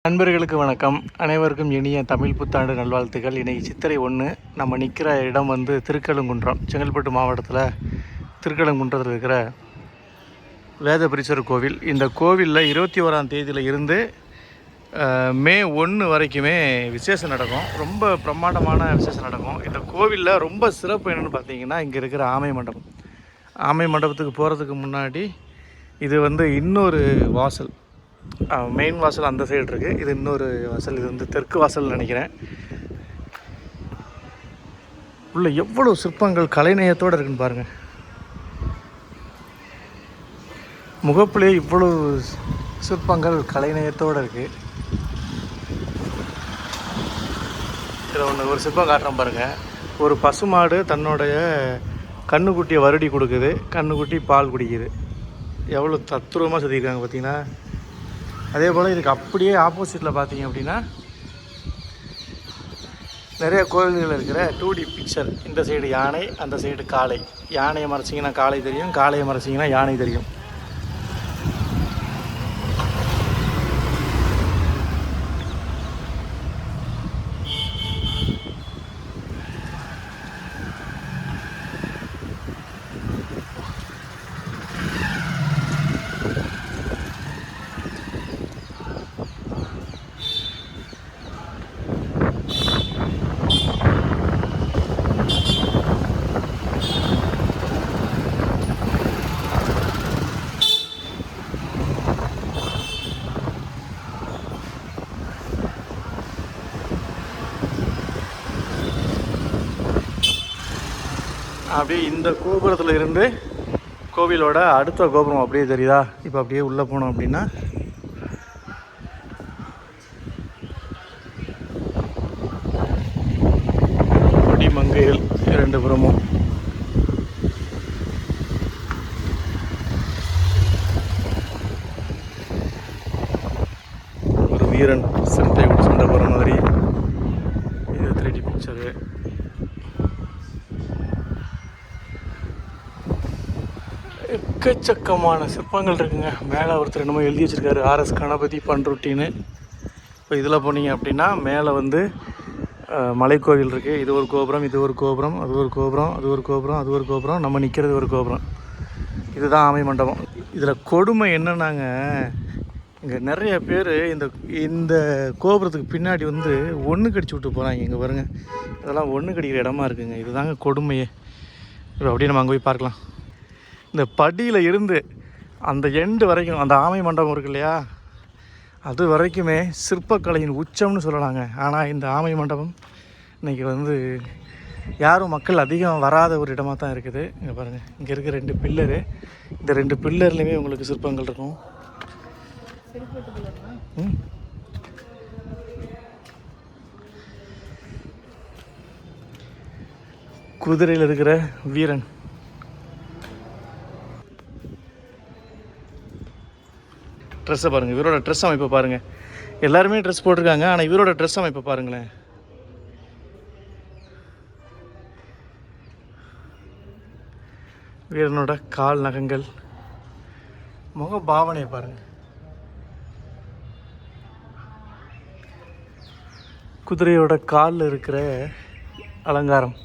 நண்பர்களுக்கு வணக்கம். அனைவருக்கும் இனிய தமிழ் புத்தாண்டு நல்வாழ்த்துக்கள். இன்றைக்கி சித்திரை 1. நம்ம நிற்கிற இடம் வந்து திருக்கழுங்குன்றம், செங்கல்பட்டு மாவட்டத்தில் திருக்கழுங்குன்றத்தில் இருக்கிற வேதபுரீஸ்வரர் கோவில். இந்த கோவிலில் 21ஆம் தேதியில் இருந்து மே 1 வரைக்குமே விசேஷம் நடக்கும். ரொம்ப பிரம்மாண்டமான விசேஷம் நடக்கும். இந்த கோவிலில் ரொம்ப சிறப்பு என்னென்னு பார்த்தீங்கன்னா, இங்கே இருக்கிற ஆமை மண்டபம். ஆமை மண்டபத்துக்கு போகிறதுக்கு முன்னாடி இது வந்து இன்னொரு வாசல், மெயின் வாசல் அந்த சைடு இருக்குது. இது இன்னொரு வாசல், இது வந்து தெற்கு வாசல் நினைக்கிறேன். உள்ள எவ்வளோ சிற்பங்கள் கலைநயத்தோடு இருக்குன்னு பாருங்கள். முகப்புலேயே இவ்வளோ சிற்பங்கள் கலைநயத்தோடு இருக்குது. இதில் ஒரு சிற்பம் காட்டுறோம் பாருங்கள். ஒரு பசுமாடு தன்னுடைய கண்ணுக்குட்டியை வருடி கொடுக்குது, கண்ணுக்குட்டி பால் குடிக்குது. எவ்வளோ தத்துரூபமாக செதுக்கியிருக்காங்க பார்த்தீங்கன்னா. அதே போல் இதுக்கு அப்படியே ஆப்போசிட்டில் பார்த்தீங்க அப்படின்னா நிறைய கோவில்கள் இருக்கிற 2D பிக்சர். இந்த சைடு யானை, அந்த சைடு காளை. யானையை மறைச்சிங்கன்னா காளை தெரியும், காளையை மறைச்சிங்கன்னா யானை தெரியும். அப்படியே இந்த கோபுரத்தில் இருந்து கோவிலோட அடுத்த கோபுரம் அப்படியே தெரியுதா? இப்போ அப்படியே உள்ளே போனோம் அப்படின்னா மங்கைகள் 2 புறமும். ஒரு வீரன் சிறுத்தை சண்டை போகிற மாதிரி இது 3D பிக்சரு. எக்கச்சக்கமான சிற்பங்கள் இருக்குங்க. மேலே ஒருத்தர் என்னமோ எழுதி வச்சுருக்காரு, RS கணபதி பண்ருட்டின்னு. இப்போ இதில் போனீங்க அப்படின்னா மேலே வந்து மலைக்கோவில் இருக்குது. இது ஒரு கோபுரம், இது ஒரு கோபுரம், அது ஒரு கோபுரம், அது ஒரு கோபுரம், அது ஒரு கோபுரம், நம்ம நிற்கிறது ஒரு கோபுரம். இதுதான் ஆமை மண்டபம். இதில் கொடுமை என்னன்னாங்க, இங்கே நிறைய பேர் இந்த கோபுரத்துக்கு பின்னாடி வந்து ஒன்று கடிச்சு விட்டு போகிறாங்க. இங்கே பாருங்கள், இதெல்லாம் ஒன்று கடிக்கிற இடமா இருக்குங்க. இதுதாங்க கொடுமையே. இப்போ அப்படியே நம்ம அங்கே போய் பார்க்கலாம். இந்த படியில் இருந்து அந்த எண்டு வரைக்கும் அந்த ஆமை மண்டபம் இருக்கு இல்லையா, அது வரைக்குமே சிற்பக்கலையின் உச்சம்னு சொல்லலாங்க. ஆனால் இந்த ஆமை மண்டபம் இன்றைக்கி வந்து யாரும் மக்கள் அதிகம் வராத ஒரு இடமாக தான் இருக்குது. இங்கே பாருங்கள், இங்கே இருக்க 2 பில்லரு, இந்த 2 பில்லர்லேயுமே உங்களுக்கு சிற்பங்கள் இருக்கும். குதிரையில் இருக்கிற வீரன், ட்ரெஸ்ஸை பாருங்கள், இவரோட ட்ரெஸ் அமைப்பை பாருங்கள். எல்லாருமே ட்ரெஸ் போட்டிருக்காங்க, ஆனால் இவரோட ட்ரெஸ் அமைப்பை பாருங்களேன். வீரனோட கால் நகங்கள், முக பாவனையை பாருங்கள். குதிரையோட காலில் இருக்கிற அலங்காரம்,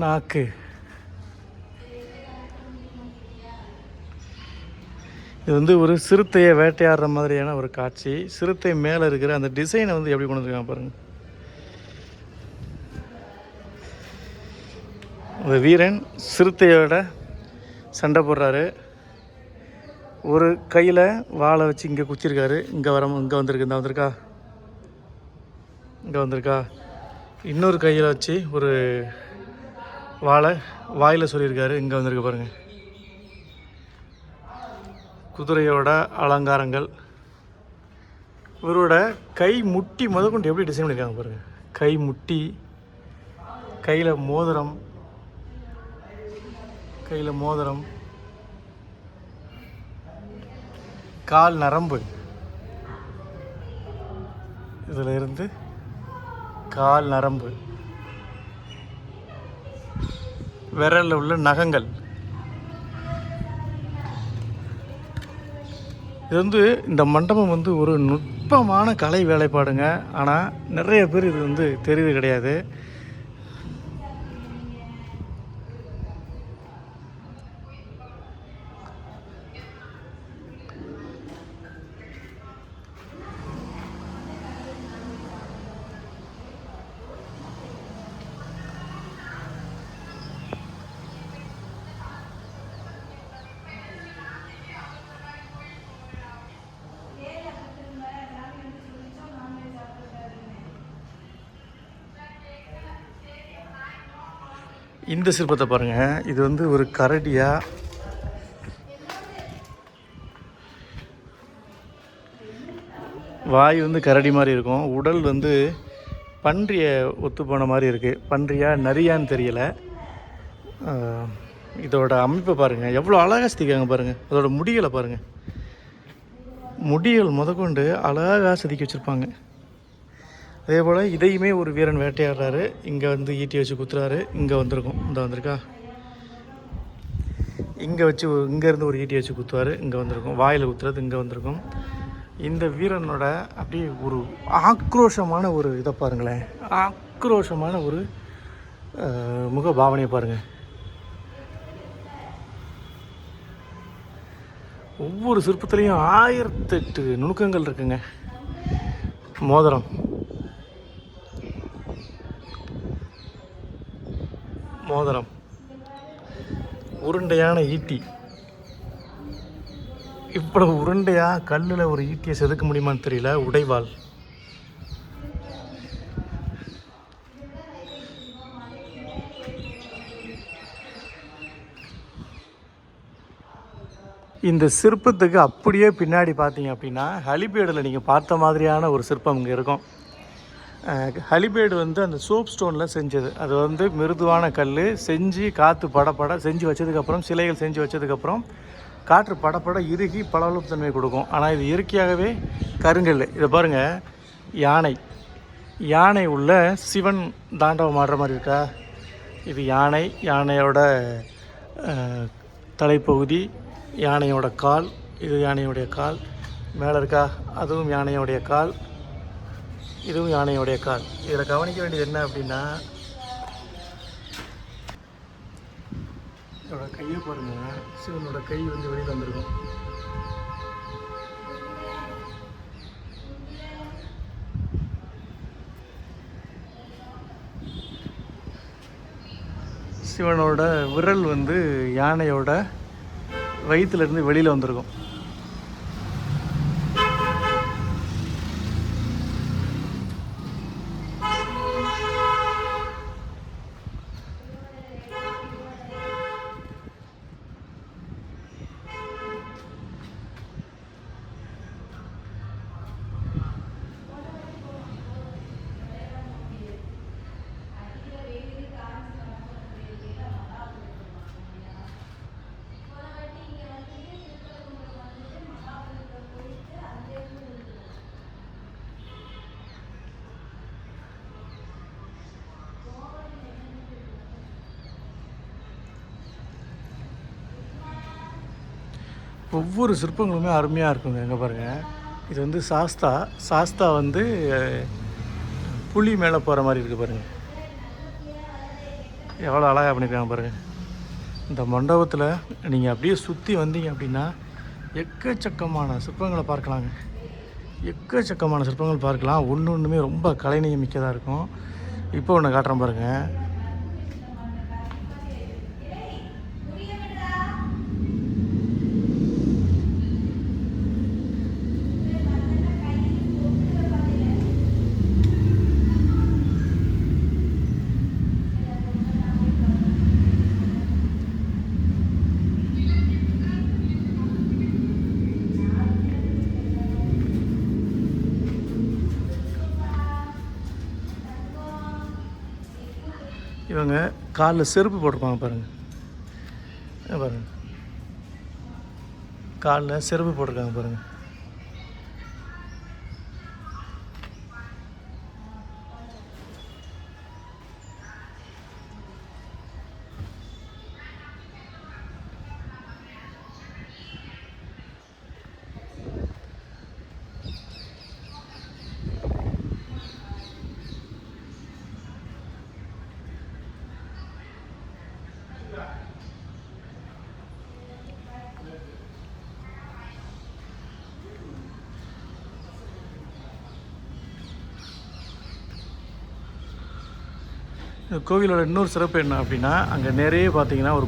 நாக்கு. இது வந்து ஒரு சிறுத்தையை வேட்டையாடுற மாதிரியான ஒரு காட்சி. சிறுத்தை மேலே இருக்கிற அந்த டிசைனை வந்து எப்படி கொண்டு வந்துருக்காங்க பாருங்கள். அந்த வீரன் சிறுத்தையோட சண்டை போடுறாரு. ஒரு கையில் வாழை வச்சு இங்கே குச்சிருக்காரு. இங்கே வந்திருக்கு, இந்த வந்திருக்கா. இன்னொரு கையில் வச்சு ஒரு வாழை வாயில் சொல்லியிருக்காரு. இங்கே வந்திருக்கு பாருங்கள். குதிரையோட அலங்காரங்கள், இவரோட கை முட்டி முதற்கொண்டு எப்படி டிசைன் பண்ணியிருக்காங்க பாருங்கள். கை முட்டி, கையில் மோதிரம், கால் நரம்பு, இதில் இருந்து கால் நரம்பு, விரலில் உள்ள நகங்கள், இது வந்து இந்த மண்டபம் வந்து ஒரு நுட்பமான கலை வேலைப்பாடுங்க. ஆனால் நிறைய பேர் இது வந்து தெரியுது கிடையாது. இந்த சிற்பத்தை பாருங்கள். இது வந்து ஒரு கரடியாக வாய் வந்து கரடி மாதிரி இருக்கும். உடல் வந்து பன்றியை ஒத்து போன மாதிரி இருக்குது. பன்றியா நரியான்னு தெரியலை. இதோட அமைப்பை பாருங்கள், எவ்வளோ அழகாக செதுக்காங்க பாருங்கள். அதோட முடிகளை பாருங்கள், முடிகள் முதற்கொண்டு அழகாக செதுக்கி வச்சுருப்பாங்க. அதே போல் இதையுமே ஒரு வீரன் வேட்டையாடுறாரு. இங்கே வந்து ஈட்டி வச்சு குத்துறாரு. இங்கே வந்திருக்கும், இந்த வந்திருக்கா, இங்கே வச்சு இங்கேருந்து ஒரு ஈட்டி வச்சு குத்துவார். இங்கே வந்திருக்கும், வாயில் குத்துறது இங்கே வந்திருக்கும். இந்த வீரனோட அப்படியே ஒரு ஆக்ரோஷமான ஒரு இதை பாருங்களேன், ஆக்ரோஷமான ஒரு முக பாவனையை பாருங்கள். ஒவ்வொரு சிற்பத்துலேயும் 1008 நுணுக்கங்கள் இருக்குங்க. மோதிரம், மோதிரம், உருண்டையான ஈட்டி. இவ்வளவு உருண்டையாக கல்லில் ஒரு ஈட்டியை செதுக்க முடியுமான்னு தெரியல. உடைவாள், இந்த சிற்பத்துக்கு அப்படியே பின்னாடி பார்த்தீங்க அப்படின்னா ஹலிபேடில் நீங்கள் பார்த்த மாதிரியான ஒரு சிற்பம் இங்கே இருக்கும். ஹலிபேடு வந்து அந்த சோப் ஸ்டோனில் செஞ்சது. அது வந்து மிருதுவான கல் செஞ்சு காற்று படப்பட செஞ்சு வச்சதுக்கப்புறம், சிலைகள் செஞ்சு வச்சதுக்கப்புறம் காற்று படப்பட இறுகி பளபளப்பு தன்மை கொடுக்கும். ஆனால் இது இயற்கையாகவே கருங்கல். இதை பாருங்கள், யானை, யானை உள்ள சிவன் தாண்டவம் ஆடுற மாதிரி இருக்கா. இது யானை, யானையோட தலைப்பகுதி, யானையோட கால், இது யானையோடைய கால். மேலே இருக்கா, அதுவும் யானையோடைய கால், இதுவும் யானையோடைய கால். இதில் கவனிக்க வேண்டியது என்ன அப்படின்னா, இதோட கையை பாருங்கள், சிவனோட கை வந்து வெளியில் வந்திருக்கும். சிவனோட விரல் வந்து யானையோட வயிற்றுலேருந்து வெளியில் வந்திருக்கும். ஒவ்வொரு சிற்பங்களுமே அருமையாக இருக்குங்க. எங்கே பாருங்கள், இது வந்து சாஸ்தா. சாஸ்தா வந்து புலி மேலே போகிற மாதிரி இருக்குது பாருங்கள். எவ்வளோ அழகாக பண்ணியிருக்காங்க பாருங்கள். இந்த மண்டபத்தில் நீங்கள் அப்படியே சுற்றி வந்தீங்க அப்படின்னா எக்கச்சக்கமான சிற்பங்களை பார்க்கலாங்க. எக்கச்சக்கமான சிற்பங்கள் பார்க்கலாம். ஒன்று ஒன்றுமே ரொம்ப கலைநயம் மிக்கதாக இருக்கும். இப்போ ஒன்று காட்டுறேன் பாருங்கள். இவங்க காலில் செருப்பு போட்டிருப்பாங்க பாருங்கள். பாருங்கள், காலில் செருப்பு போட்டிருக்காங்க பாருங்கள். இந்த கோவிலோட இன்னொரு சிறப்பு என்ன அப்படின்னா, அங்கே நிறைய பார்த்தீங்கன்னா ஒரு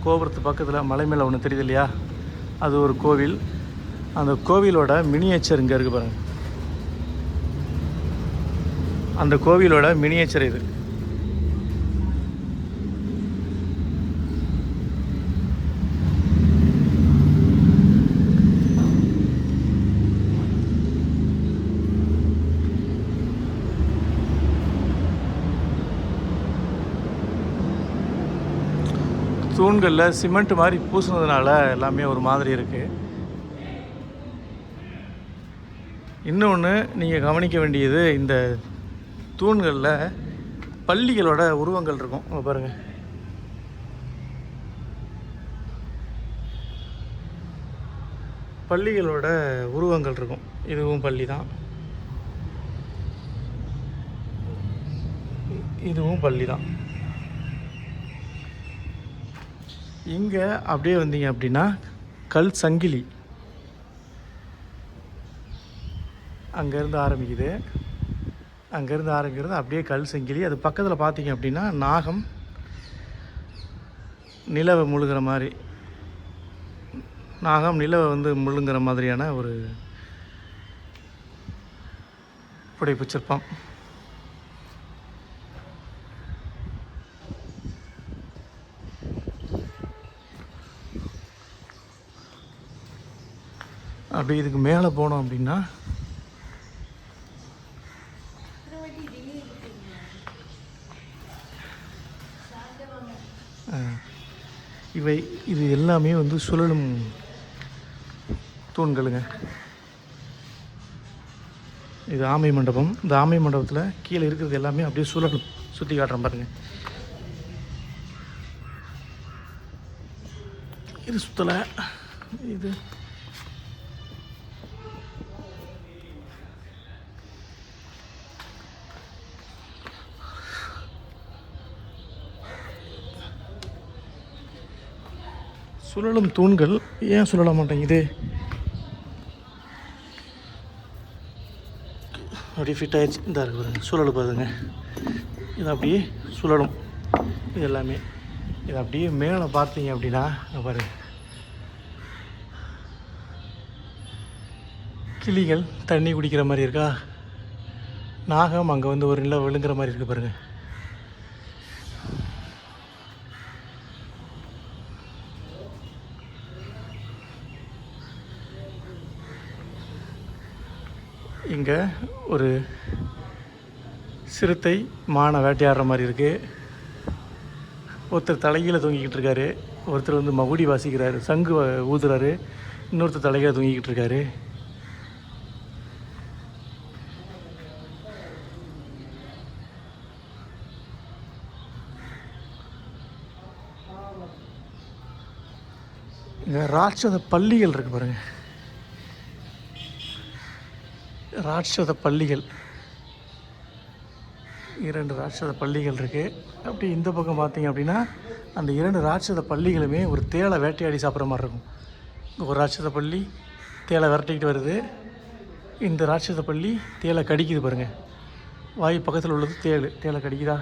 கோபுரத்து பக்கத்தில் மலை மேலே ஒன்று தெரியுது இல்லையா, அது ஒரு கோவில். அந்த கோவிலோட மினியேச்சர் இங்கே இருக்குது பாருங்கள். அந்த கோவிலோட மினியேச்சர் இது. தூண்களில் சிமெண்ட் மாதிரி பூசினதுனால எல்லாமே ஒரு மாதிரி இருக்குது. இன்னொன்று நீங்கள் கவனிக்க வேண்டியது, இந்த தூண்களில் பள்ளிகளோட உருவங்கள் இருக்கும் பாருங்கள். பள்ளிகளோட உருவங்கள் இருக்கும். இதுவும் பள்ளி தான், இதுவும் பள்ளி தான். இங்கே அப்படியே வந்தீங்க அப்படின்னா கல் சங்கிலி அங்கேருந்து ஆரம்பிக்குது. அங்கேருந்து ஆரம்பிக்கிறது அப்படியே கல் சங்கிலி. அது பக்கத்தில் பார்த்தீங்க அப்படின்னா நாகம் நிலவை முழுகிற மாதிரி, நாகம் நிலவை வந்து முழுங்குற மாதிரியான ஒரு புடைப்பு சிற்பம். அப்படி இதுக்கு மேலே போனோம் அப்படின்னா இது எல்லாமே வந்து சுழலும் தூண்களுங்க. இது ஆமை மண்டபம். இந்த ஆமை மண்டபத்தில் கீழே இருக்கிறது எல்லாமே அப்படியே சுழலும். சுற்றி காட்டுறேன் பாருங்கள். இது சுற்றலை. இது சுழலும் தூண்கள். ஏன் சுழல மாட்டேங்குது? அப்படியே ஃபிட் ஆகிடுச்சு. இந்த இருக்கு பாருங்க, சுழல் பாருங்க. இது அப்படியே சுழலும். இது எல்லாமே இது அப்படியே மேலே பார்த்தீங்க அப்படின்னா பாருங்க, கிளிகள் தண்ணி குடிக்கிற மாதிரி இருக்கா. நாகம் அங்கே வந்து ஒரு நிலை விழுங்குற மாதிரி இருக்குது பாருங்கள். இங்கே ஒரு சிறுத்தை மானை வேட்டையாடுற மாதிரி இருக்குது. ஒருத்தர் தலைகீழ தூங்கிக்கிட்டு இருக்காரு. ஒருத்தர் வந்து மகுடி வாசிக்கிறாரு, சங்கு ஊதுறாரு. இன்னொருத்தர் தலைகீழ தூங்கிக்கிட்டு இருக்காரு. இங்கே ராட்சத பள்ளிகள் இருக்குது பாருங்கள். ராட்சத பள்ளிகள், 2 ராட்சத பள்ளிகள் இருக்குது. அப்படி இந்த பக்கம் பார்த்தீங்க அப்படின்னா அந்த 2 ராட்சத பள்ளிகளுமே ஒரு தேளை வேட்டையாடி சாப்பிட்ற மாதிரி இருக்கும். ஒரு ராட்சத பள்ளி தேளை விரட்டிக்கிட்டு வருது. இந்த ராட்சத பள்ளி தேளை கடிக்குது பாருங்கள். வாய் பக்கத்தில் உள்ளது தேளை கடிக்குதா.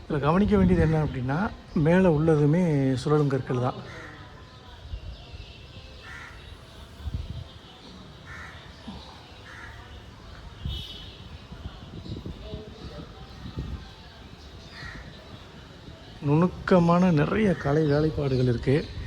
இதில் கவனிக்க வேண்டியது என்ன அப்படின்னா, மேலே உள்ளதுமே சுழலும் கற்கள் தான். நுணுக்கமான நிறைய கலை வேலைப்பாடுகள் இருக்குது.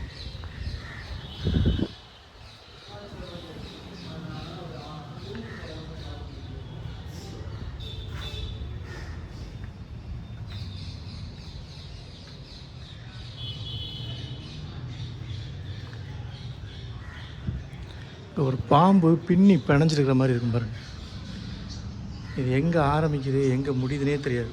ஒரு பாம்பு பின்னி பிணைஞ்சிருக்கிற மாதிரி இருக்கும் பாருங்கள். இது எங்கே ஆரம்பிக்குது எங்கே முடியுதுனே தெரியாது.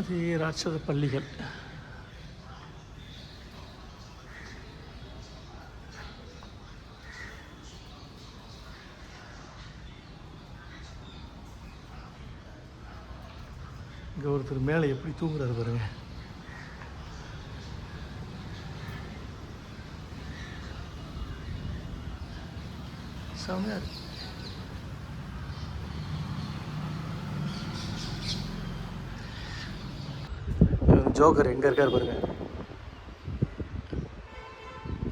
அது ராட்சத பள்ளிகள். ஒருத்தர் மேலே எப்படி தூங்குறாரு பாருங்க. செமையா இருக்கு. ஜோக்கர் எங்கே இருக்கார் பாருங்க.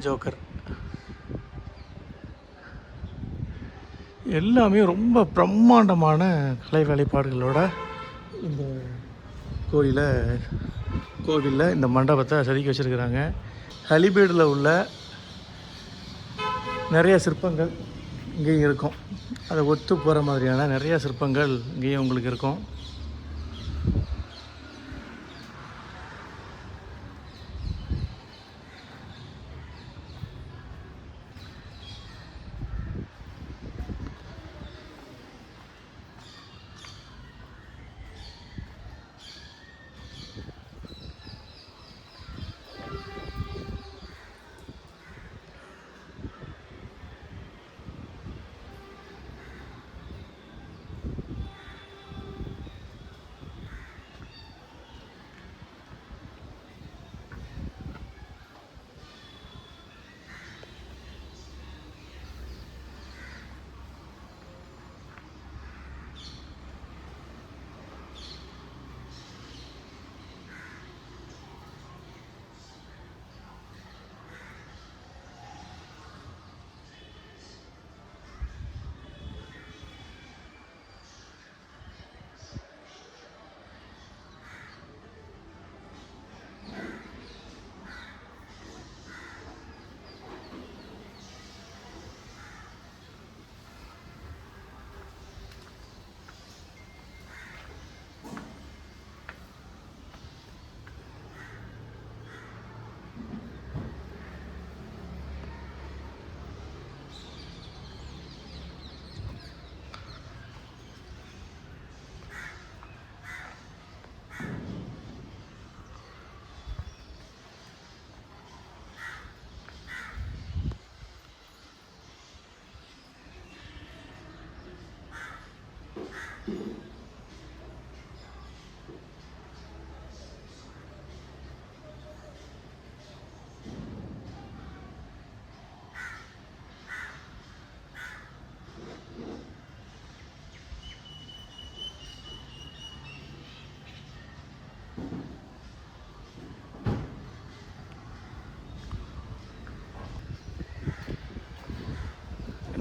ஜோக்கர் எல்லாமே ரொம்ப பிரம்மாண்டமான கலை வேலைப்பாடுகளோட இந்த கோவிலில் இந்த மண்டபத்தை செதுக்கி வச்சுருக்கிறாங்க. ஹலிபேடில் உள்ள நிறைய சிற்பங்கள் இங்கேயும் இருக்கும். அதை ஒத்து போகிற மாதிரியான நிறைய சிற்பங்கள் இங்கேயும் உங்களுக்கு இருக்கும்.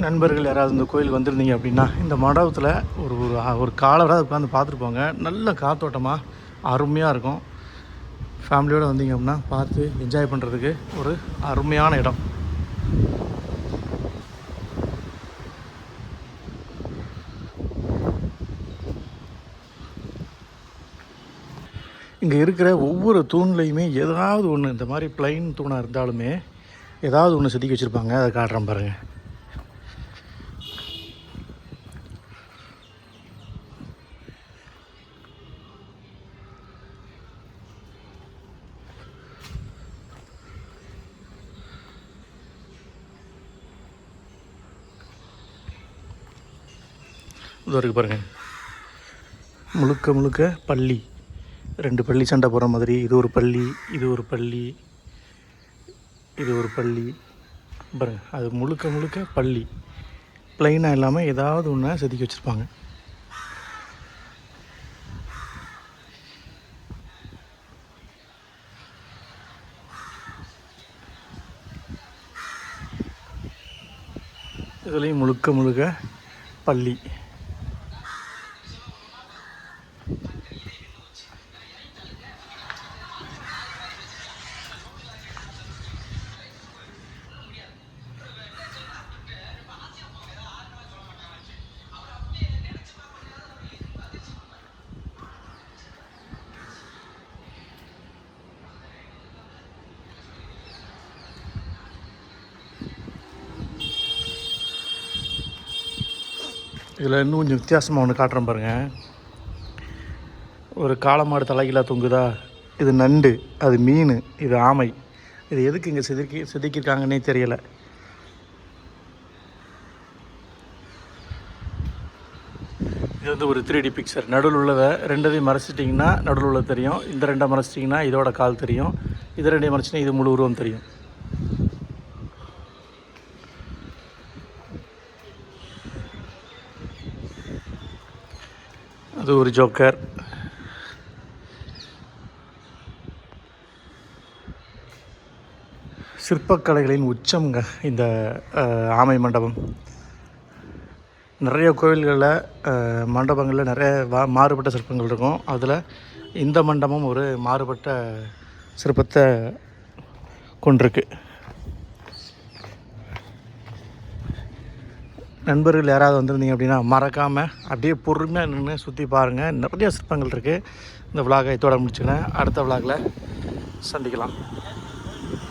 நண்பர்கள் யாராவது இந்த கோயிலுக்கு வந்திருந்தீங்க அப்படின்னா இந்த மண்டபத்தில் ஒரு காலவராக உட்காந்து பார்த்துட்டு போங்க. நல்ல காத்தோட்டமாக அருமையாக இருக்கும். ஃபேமிலியோடு வந்தீங்க அப்படின்னா பார்த்து என்ஜாய் பண்ணுறதுக்கு ஒரு அருமையான இடம். இங்கே இருக்கிற ஒவ்வொரு தூண்லேயுமே ஏதாவது ஒன்று இந்த மாதிரி பிளைன் தூணாக இருந்தாலுமே ஏதாவது ஒன்று செதுக்கி வச்சுருப்பாங்க. அதை காட்டுறேன் பாருங்கள். இது வரைக்கும் பாருங்கள், முழுக்க முழுக்க பள்ளி. 2 பள்ளி சண்டை போகிற மாதிரி. இது ஒரு பள்ளி, இது ஒரு பள்ளி, இது ஒரு பள்ளி பாருங்கள். அது முழுக்க முழுக்க பள்ளி. ப்ளைனாக இல்லாமல் ஏதாவது ஒன்று செதுக்கி வச்சுருப்பாங்க. இதுலேயும் முழுக்க முழுக்க பள்ளி. இதில் இன்னும் கொஞ்சம் வித்தியாசமாக ஒன்று காட்டுறேன் பாருங்கள். ஒரு காளமாடு தலைகீழாக தொங்குதா, இது நண்டு, அது மீன், இது ஆமை. இது எதுக்கு இங்கே செதுக்கியிருக்காங்கன்னே தெரியலை. இது வந்து ஒரு 3D பிக்சர். நடுவில் உள்ளதை ரெண்டதையும் மறைச்சிட்டிங்கன்னா நடுவில் உள்ளது தெரியும். இந்த ரெண்டை மறைச்சிட்டிங்கன்னா இதோட கால் தெரியும். இது ரெண்டையும் மறைச்சிட்டிங்கன்னா இது முழு உருவம் தெரியும். அது ஒரு ஜோக்கர். சிற்பக்கலைகளின் உச்சம்ங்க இந்த ஆமை மண்டபம். நிறைய கோவில்களில் மண்டபங்களில் நிறைய மாறுபட்ட சிற்பங்கள் இருக்கும். அதில் இந்த மண்டபம் ஒரு மாறுபட்ட சிற்பத்தை கொண்டிருக்கு. நண்பர்கள் யாராவது வந்திருந்தீங்க அப்படின்னா மறக்காமல் அப்படியே பொறுமையாக நின்று சுற்றி பாருங்கள். நிறைய சிற்பங்கள் இருக்குது. இந்த விலாகை இதோட முடிச்சுக்கிறேன். அடுத்த விலாகில் சந்திக்கலாம்.